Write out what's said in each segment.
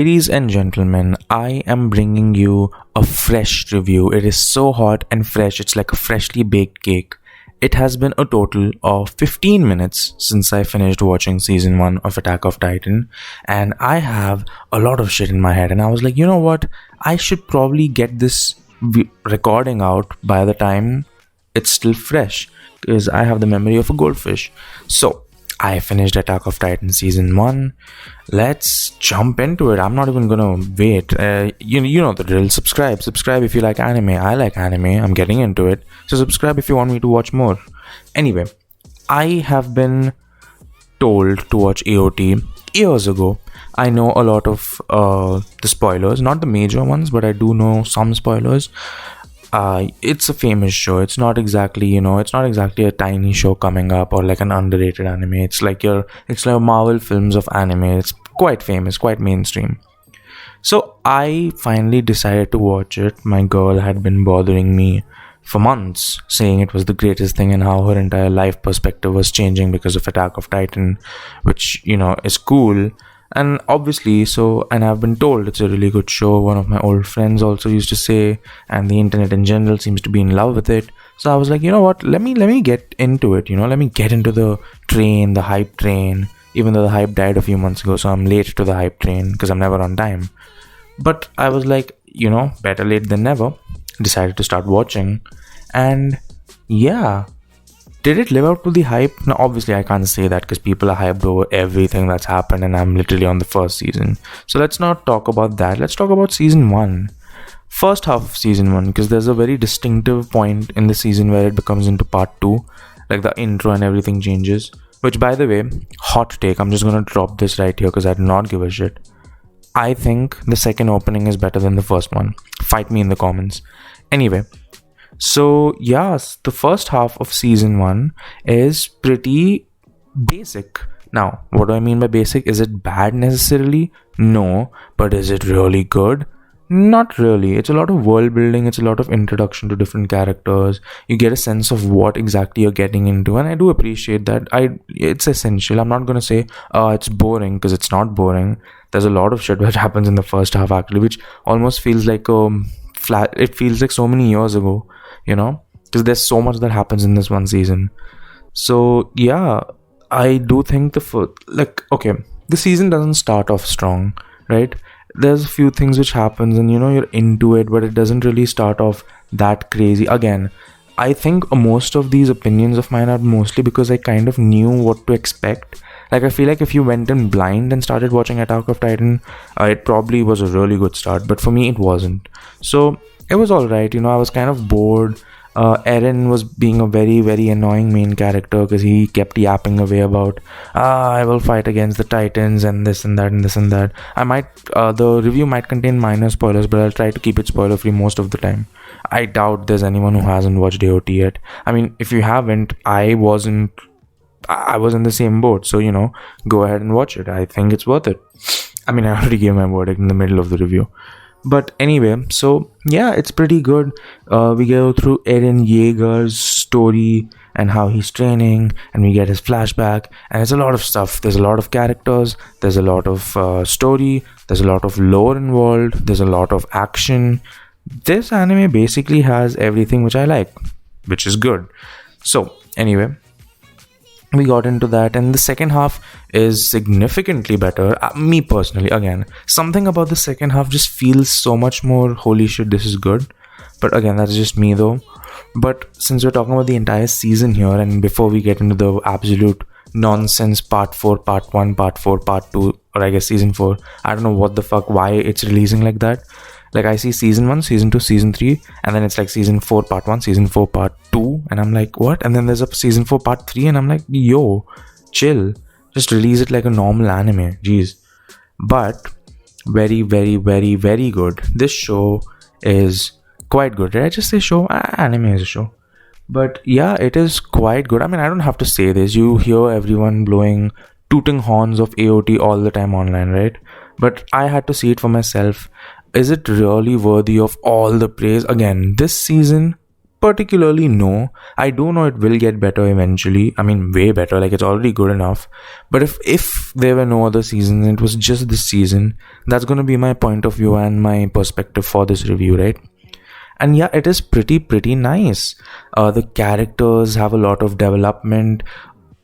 Ladies and gentlemen, I am bringing you a fresh review. It is so hot and fresh, it's like a freshly baked cake. It has been a total of 15 minutes since I finished watching season 1 of Attack of Titan, and I have a lot of shit in my head. And I was like, you know what? I should probably get this recording out by the time it's still fresh because I have the memory of a goldfish. So, I finished Attack of Titan season 1. Let's jump into it. I'm not even gonna wait. You know the drill. Subscribe if you like anime. I like anime. I'm getting into it. So subscribe if you want me to watch more. Anyway, I have been told to watch AOT years ago. I know a lot of the spoilers, not the major ones, but I do know some spoilers. It's a famous show. It's not exactly a tiny show coming up or like an underrated anime. It's like Marvel films of anime. It's quite famous, quite mainstream. So I finally decided to watch it. My girl had been bothering me for months, saying it was the greatest thing and how her entire life perspective was changing because of Attack of Titan, which is cool. And obviously, and I've been told it's a really good show. One of my old friends also used to say, and the internet in general seems to be in love with it. So I was like, you know what? Let me get into it. Let me get into the train, the hype train. Even though the hype died a few months ago, so I'm late to the hype train because I'm never on time. But I was like, better late than never. Decided to start watching, and yeah. Did it live up to the hype? Now, obviously, I can't say that because people are hyped over everything that's happened, and I'm literally on the first season. So let's not talk about that. Let's talk about season 1. First half of season 1, because there's a very distinctive point in the season where it becomes into part 2. Like the intro and everything changes. Which, by the way, hot take. I'm just going to drop this right here because I do not give a shit. I think the second opening is better than the first one. Fight me in the comments. Anyway. So, yes, the first half of season 1 is pretty basic. Now, what do I mean by basic? Is it bad necessarily? No. But is it really good? Not really. It's a lot of world building. It's a lot of introduction to different characters. You get a sense of what exactly you're getting into. And I do appreciate that. It's essential. I'm not going to say it's boring because it's not boring. There's a lot of shit which happens in the first half actually, which almost feels like it feels like so many years ago. Because there's so much that happens in this one season. So yeah, I do think the season doesn't start off strong, right? There's a few things which happens and you're into it, but it doesn't really start off that crazy. Again, I think most of these opinions of mine are mostly because I kind of knew what to expect. Like, I feel like if you went in blind and started watching Attack of Titan, it probably was a really good start, but for me it wasn't. So it was alright, I was kind of bored. Eren was being a very, very annoying main character because he kept yapping away about, I will fight against the Titans and this and that and this and that. The review might contain minor spoilers, but I'll try to keep it spoiler free most of the time. I doubt there's anyone who hasn't watched AOT yet. I mean, if you haven't, I was in the same boat, so go ahead and watch it. I think it's worth it. I mean, I already gave my verdict in the middle of the review. But anyway, so yeah, it's pretty good. We go through Eren Yeager's story and how he's training, and we get his flashback, and it's a lot of stuff. There's a lot of characters, there's a lot of story, there's a lot of lore involved, there's a lot of action. This anime basically has everything which I like, which is good. So anyway, we got into that, and the second half is significantly better. Me personally, again, something about the second half just feels so much more holy shit, this is good. But again, that's just me though. But since we're talking about the entire season here, and before we get into the absolute nonsense part 4, part 1, part 4, part 2, or I guess season 4, I don't know what the fuck, why it's releasing like that. Like, I see season 1, season 2, season 3, and then it's like season 4 part 1, season 4 part 2, and I'm like, what? And then there's a season 4 part 3, and I'm like, yo, chill. Just release it like a normal anime. Jeez. But very, very, very, very good. This show is quite good. Did I just say show? Anime is a show. But yeah, it is quite good. I mean, I don't have to say this. You hear everyone tooting horns of AOT all the time online, right? But I had to see it for myself. Is it really worthy of all the praise? Again, this season particularly know. I do know it will get better eventually. I mean, way better. Like, it's already good enough. But if there were no other seasons, and it was just this season, that's going to be my point of view and my perspective for this review, right? And yeah, it is pretty nice. The characters have a lot of development.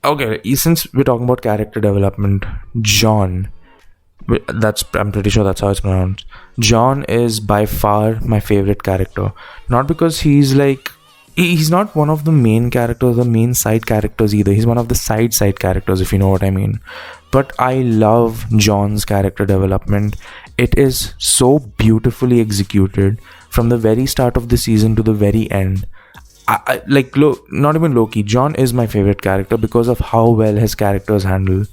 Okay, since we're talking about character development, John, I'm pretty sure that's how it's pronounced. John is by far my favorite character. Not because he's not one of the main characters, the main side characters either. He's one of the side characters, if you know what I mean. But I love John's character development. It is so beautifully executed from the very start of the season to the very end. Not even Loki. John is my favorite character because of how well his characters handle.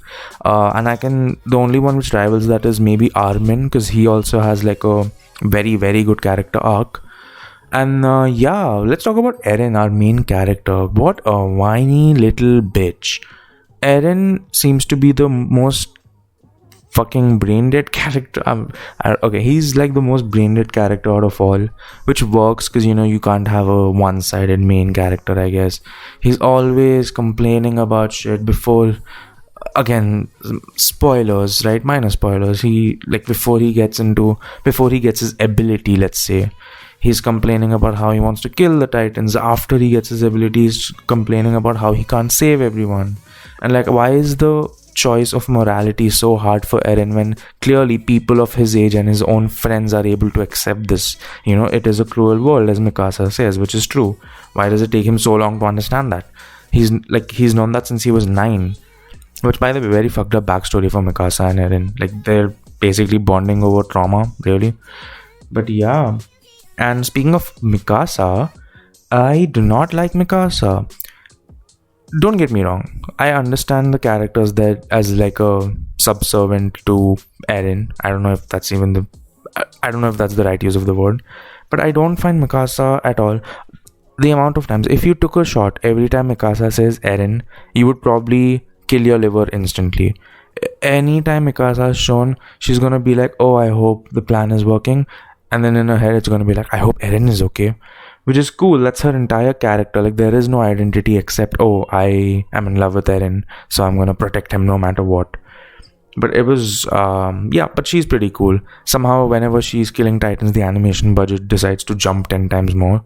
The only one which rivals that is maybe Armin, because he also has like a very, very good character arc. And let's talk about Eren, our main character. What a whiny little bitch. Eren seems to be the most fucking brain dead character. He's like the most brain dead character out of all, which works because you can't have a one-sided main character, I guess. He's always complaining about shit before. Again, spoilers, right? Minor spoilers. Before he gets his ability, let's say, he's complaining about how he wants to kill the Titans. After he gets his ability, he's complaining about how he can't save everyone. And why is the choice of morality so hard for Eren when clearly people of his age and his own friends are able to accept this? It is a cruel world, as Mikasa says, which is true. Why does it take him so long to understand that? He's known that since he was 9. Which, by the way, very fucked up backstory for Mikasa and Eren. They're basically bonding over trauma, really. But yeah. And speaking of Mikasa, I do not like Mikasa. Don't get me wrong. I understand the characters that as a subservient to Eren. I don't know if that's the right use of the word. But I don't find Mikasa at all. The amount of times, if you took a shot every time Mikasa says Eren, you would probably kill your liver instantly. Anytime Mikasa is shown, she's gonna be like, oh, I hope the plan is working. And then in her head, it's gonna be like, I hope Eren is okay. Which is cool. That's her entire character. There is no identity except, oh, I am in love with Eren, so I'm gonna protect him no matter what. But it was, but she's pretty cool. Somehow, whenever she's killing Titans, the animation budget decides to jump 10 times more.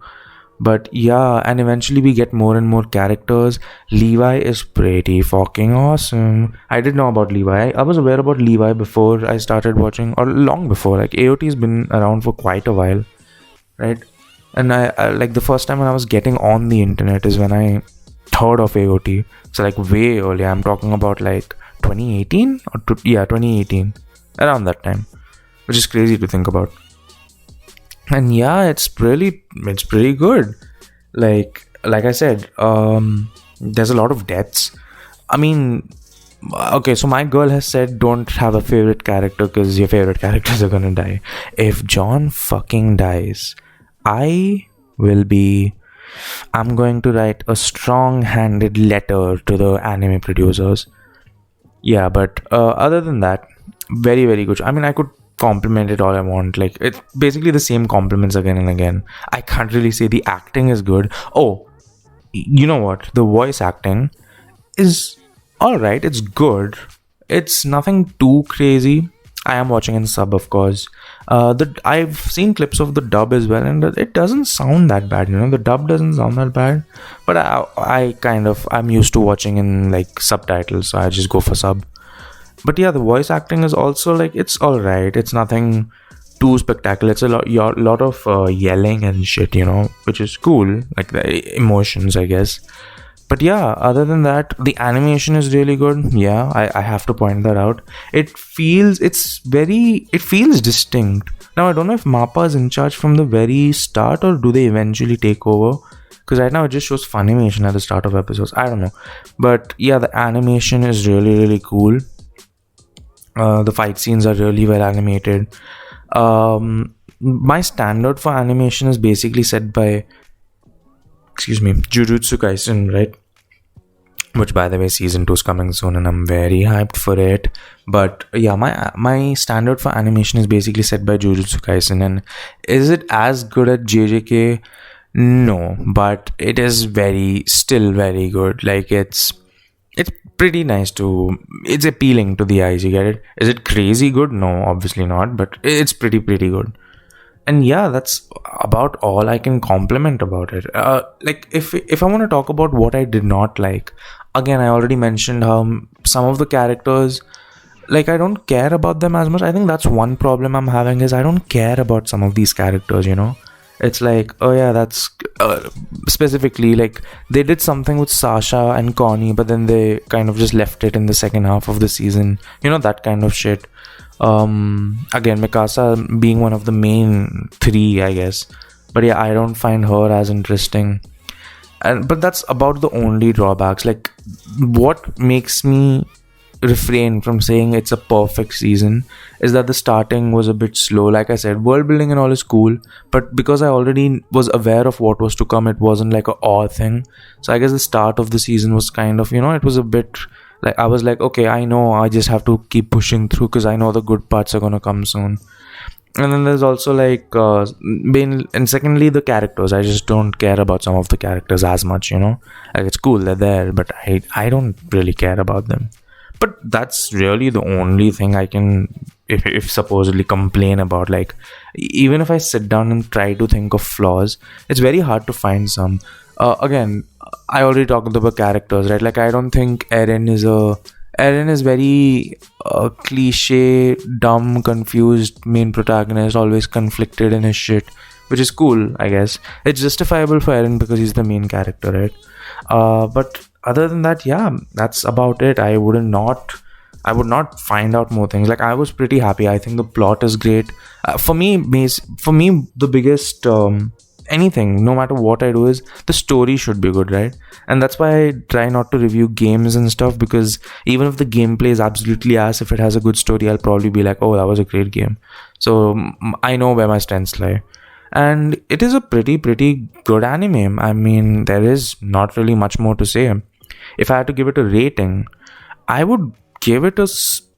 But yeah, and eventually we get more and more characters. Levi is pretty fucking awesome. I didn't know about Levi. I was aware about Levi before I started watching, or long before. AOT has been around for quite a while, right? And I the first time when I was getting on the internet is when I heard of AOT. So way earlier. I'm talking about 2018 or 2018, around that time, which is crazy to think about. And yeah, it's pretty good. Like I said, there's a lot of deaths. I mean, okay, so my girl has said don't have a favorite character because your favorite characters are gonna die. If John fucking dies, I'm going to write a strong-handed letter to the anime producers. Yeah, but other than that, very, very good. I mean, I could compliment it all I want. It's basically the same compliments again and again. I can't really say the acting is good. Oh, you know what? The voice acting is alright. It's good. It's nothing too crazy. I am watching in sub, of course. I've seen clips of the dub as well, and it doesn't sound that bad. The dub doesn't sound that bad. But I'm used to watching in subtitles, so I just go for sub. But yeah, the voice acting is also it's alright. It's nothing too spectacular. It's a lot of yelling and shit, which is cool. The emotions, I guess. But yeah, other than that, the animation is really good. Yeah, I have to point that out. It feels distinct. Now, I don't know if MAPPA is in charge from the very start or do they eventually take over? Because right now it just shows Funimation at the start of episodes. I don't know. But yeah, the animation is really, really cool. The fight scenes are really well animated. My standard for animation is basically set by Jujutsu Kaisen, right? Which, by the way, season 2 is coming soon and I'm very hyped for it. But yeah, my standard for animation is basically set by Jujutsu Kaisen. And is it as good at JJK? No, but it is still very good. Like it's pretty nice it's appealing to the eyes. You get it? Is it crazy good? No, obviously not. But it's pretty good. And yeah, that's about all I can compliment about it. Like if I want to talk about what I did not like, again, I already mentioned how some of the characters, like, I don't care about them as much. I think that's one problem I'm having, is I don't care about some of these characters, it's like, oh yeah, that's specifically, like, they did something with Sasha and Connie, but then they kind of just left it in the second half of the season, that kind of shit. Again, Mikasa being one of the main three, I guess, but yeah, I don't find her as interesting. But that's about the only drawbacks. Like, what makes me refrain from saying it's a perfect season is that the starting was a bit slow. Like I said, world building and all is cool, but because I already was aware of what was to come, it wasn't like a awe thing. So I guess the start of the season was kind of, it was a bit like, I was like, okay, I know, I just have to keep pushing through because I know the good parts are gonna come soon. And then there's also like and secondly, the characters. I just don't care about some of the characters as much, like, it's cool, they're there, but I don't really care about them. But that's really the only thing I can, if supposedly, complain about. Like, even if I sit down and try to think of flaws, it's very hard to find some. Again, I already talked about characters, right? Like, I don't think Eren is very cliche, dumb, confused main protagonist, always conflicted in his shit, which is cool, I guess. It's justifiable for Eren because he's the main character, right? But other than that, yeah, that's about it. I would not find out more things. Like, I was pretty happy. I think the plot is great. For me, the biggest anything, no matter what I do, is the story should be good, right? And that's why I try not to review games and stuff, because even if the gameplay is absolutely ass, if it has a good story, I'll probably be like, oh, that was a great game. So I know where my strengths lie. And it is a pretty good anime. I mean, there is not really much more to say. If I had to give it a rating, I would give it a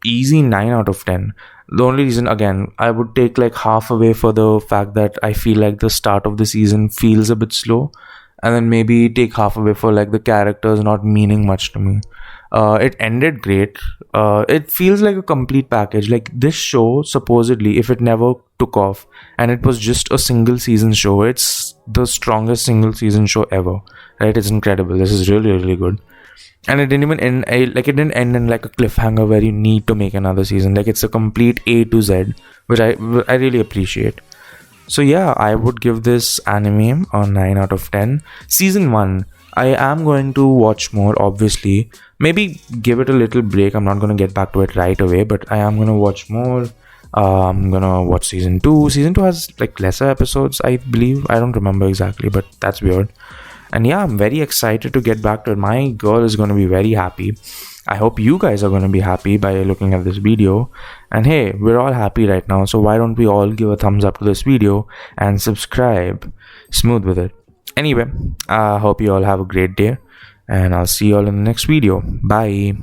easy 9 out of 10. The only reason, again, I would take like half away for the fact that I feel like the start of the season feels a bit slow, and then maybe take half away for like the characters not meaning much to me. It ended great. It feels like a complete package. Like, this show, supposedly, if it never took off and it was just a single season show, it's the strongest single season show ever, right? It's incredible. This is really good. And it didn't even end, it didn't end in like a cliffhanger where you need to make another season. Like, it's a complete A to Z, which I really appreciate. So yeah, I would give this anime a 9 out of 10. Season 1, I am going to watch more, obviously. Maybe give it a little break. I'm not going to get back to it right away, but I am going to watch more. I'm going to watch season 2. Season 2 has like lesser episodes, I believe. I don't remember exactly, but that's weird. And yeah, I'm very excited to get back to it. My girl is going to be very happy. I hope you guys are going to be happy by looking at this video. And hey, we're all happy right now, so why don't we all give a thumbs up to this video and subscribe? Smooth with it. Anyway, I hope you all have a great day, and I'll see you all in the next video. Bye.